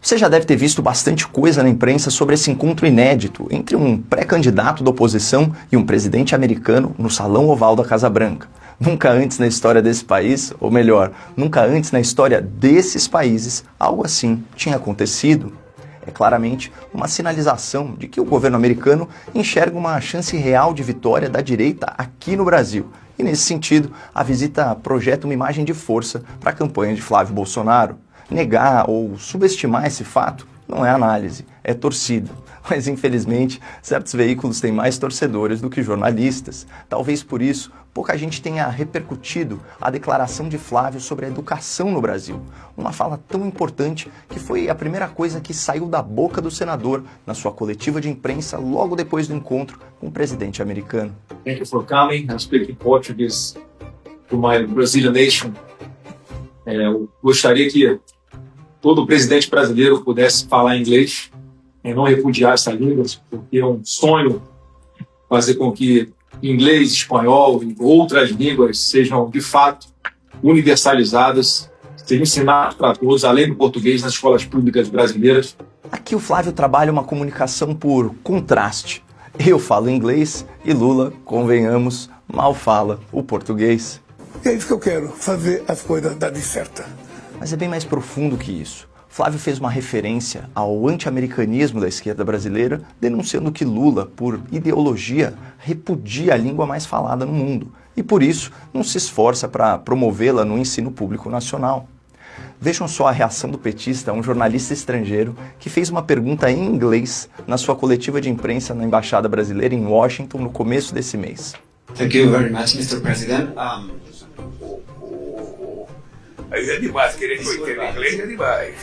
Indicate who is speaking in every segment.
Speaker 1: Você já deve ter visto bastante coisa na imprensa sobre esse encontro inédito entre um pré-candidato da oposição e um presidente americano no Salão Oval da Casa Branca. Nunca antes na história desse país, ou melhor, nunca antes na história desses países, algo assim tinha acontecido. É claramente uma sinalização de que o governo americano enxerga uma chance real de vitória da direita aqui no Brasil. E nesse sentido, a visita projeta uma imagem de força para a campanha de Flávio Bolsonaro. Negar ou subestimar esse fato não é análise, é torcida. Mas infelizmente, certos veículos têm mais torcedores do que jornalistas. Talvez por isso, pouca gente tenha repercutido a declaração de Flávio sobre a educação no Brasil. Uma fala tão importante que foi a primeira coisa que saiu da boca do senador na sua coletiva de imprensa logo depois do encontro com o presidente americano.
Speaker 2: Thank you for coming. I'm speaking Portuguese to my Brazilian nation. Eu gostaria que todo presidente brasileiro pudesse falar inglês e não repudiar essa língua, porque é um sonho fazer com que inglês, espanhol e outras línguas sejam, de fato, universalizadas, sejam ensinadas para todos, além do português, nas escolas públicas brasileiras.
Speaker 1: Aqui o Flávio trabalha uma comunicação por contraste. Eu falo inglês e Lula, convenhamos, mal fala o português.
Speaker 3: É isso que eu quero, fazer as coisas darem certo.
Speaker 1: Mas é bem mais profundo que isso. Flávio fez uma referência ao anti-americanismo da esquerda brasileira, denunciando que Lula, por ideologia, repudia a língua mais falada no mundo e, por isso, não se esforça para promovê-la no ensino público nacional. Vejam só a reação do petista a um jornalista estrangeiro que fez uma pergunta em inglês na sua coletiva de imprensa na Embaixada Brasileira em Washington no começo desse mês.
Speaker 4: Thank you very much, Mr. President.
Speaker 3: Aí é demais, querer que eu entenda inglês é demais.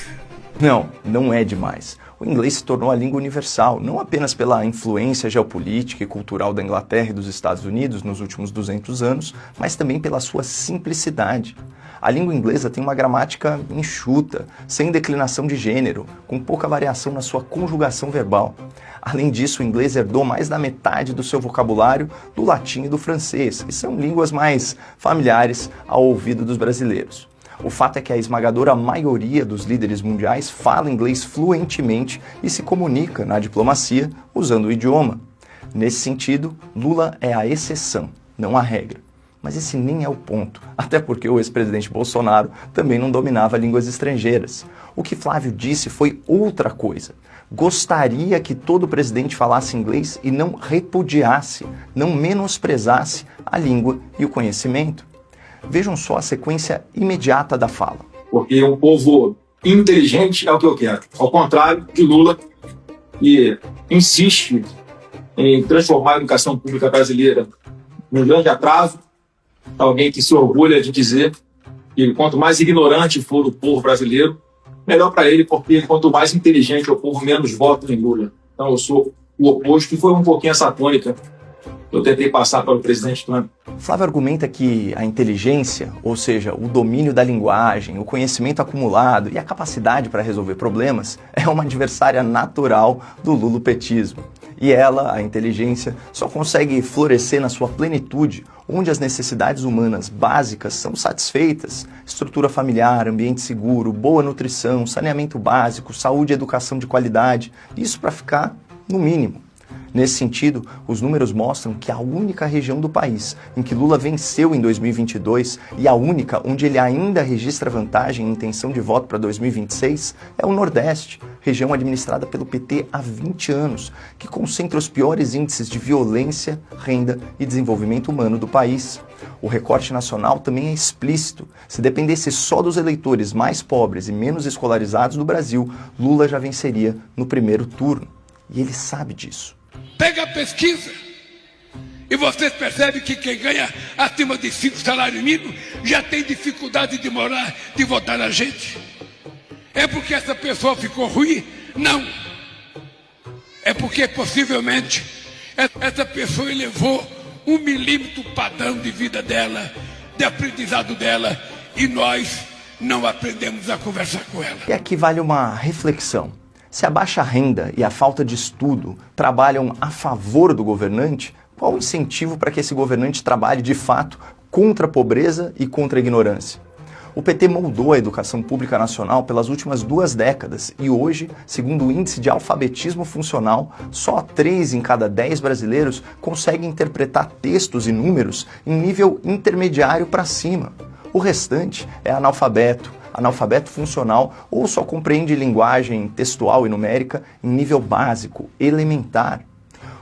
Speaker 1: Não é demais. O inglês se tornou a língua universal, não apenas pela influência geopolítica e cultural da Inglaterra e dos Estados Unidos nos últimos 200 anos, mas também pela sua simplicidade. A língua inglesa tem uma gramática enxuta, sem declinação de gênero, com pouca variação na sua conjugação verbal. Além disso, o inglês herdou mais da metade do seu vocabulário do latim e do francês, que são línguas mais familiares ao ouvido dos brasileiros. O fato é que a esmagadora maioria dos líderes mundiais fala inglês fluentemente e se comunica na diplomacia usando o idioma. Nesse sentido, Lula é a exceção, não a regra. Mas esse nem é o ponto, até porque o ex-presidente Bolsonaro também não dominava línguas estrangeiras. O que Flávio disse foi outra coisa. Gostaria que todo presidente falasse inglês e não repudiasse, não menosprezasse a língua e o conhecimento. Vejam só a sequência imediata da fala.
Speaker 2: Porque um povo inteligente é o que eu quero. Ao contrário de Lula, que insiste em transformar a educação pública brasileira num grande atraso, alguém que se orgulha de dizer que quanto mais ignorante for o povo brasileiro, melhor para ele, porque quanto mais inteligente o povo, menos voto em Lula. Então eu sou o oposto, e foi um pouquinho essa tônica que eu tentei passar para o presidente Trump.
Speaker 1: Flávio argumenta que a inteligência, ou seja, o domínio da linguagem, o conhecimento acumulado e a capacidade para resolver problemas é uma adversária natural do lulopetismo. E ela, a inteligência, só consegue florescer na sua plenitude, onde as necessidades humanas básicas são satisfeitas: estrutura familiar, ambiente seguro, boa nutrição, saneamento básico, saúde e educação de qualidade, isso para ficar no mínimo. Nesse sentido, os números mostram que a única região do país em que Lula venceu em 2022 e a única onde ele ainda registra vantagem em intenção de voto para 2026 é o Nordeste, região administrada pelo PT há 20 anos, que concentra os piores índices de violência, renda e desenvolvimento humano do país. O recorte nacional também é explícito. Se dependesse só dos eleitores mais pobres e menos escolarizados do Brasil, Lula já venceria no primeiro turno. E ele sabe disso.
Speaker 5: Pega a pesquisa e vocês percebem que quem ganha acima de 5 salários mínimos já tem dificuldade de votar na gente. É porque essa pessoa ficou ruim? Não. É porque possivelmente essa pessoa elevou 1 milímetro o padrão de vida dela, de aprendizado dela, e nós não aprendemos a conversar com ela.
Speaker 1: E aqui vale uma reflexão. Se a baixa renda e a falta de estudo trabalham a favor do governante, qual o incentivo para que esse governante trabalhe de fato contra a pobreza e contra a ignorância? O PT moldou a educação pública nacional pelas últimas 2 décadas e hoje, segundo o índice de alfabetismo funcional, só 3 em cada 10 brasileiros conseguem interpretar textos e números em nível intermediário para cima. O restante é analfabeto funcional ou só compreende linguagem textual e numérica em nível básico, elementar.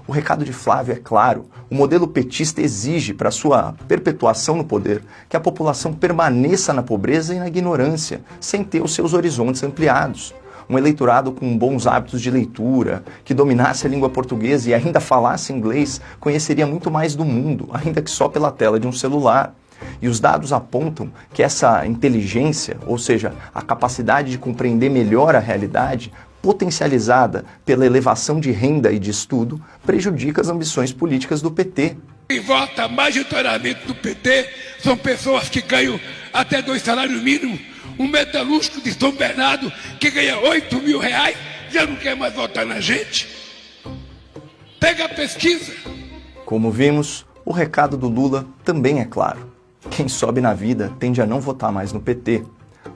Speaker 1: O recado de Flávio é claro: o modelo petista exige, para sua perpetuação no poder, que a população permaneça na pobreza e na ignorância, sem ter os seus horizontes ampliados. Um eleitorado com bons hábitos de leitura, que dominasse a língua portuguesa e ainda falasse inglês, conheceria muito mais do mundo, ainda que só pela tela de um celular. E os dados apontam que essa inteligência, ou seja, a capacidade de compreender melhor a realidade, potencializada pela elevação de renda e de estudo, prejudica as ambições políticas do PT.
Speaker 5: Quem vota majoritariamente do PT são pessoas que ganham até 2 salários mínimos. Um metalúrgico de São Bernardo que ganha 8 mil reais já não quer mais votar na gente. Pega a pesquisa.
Speaker 1: Como vimos, o recado do Lula também é claro. Quem sobe na vida tende a não votar mais no PT.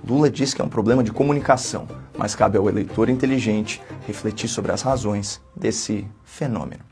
Speaker 1: Lula diz que é um problema de comunicação, mas cabe ao eleitor inteligente refletir sobre as razões desse fenômeno.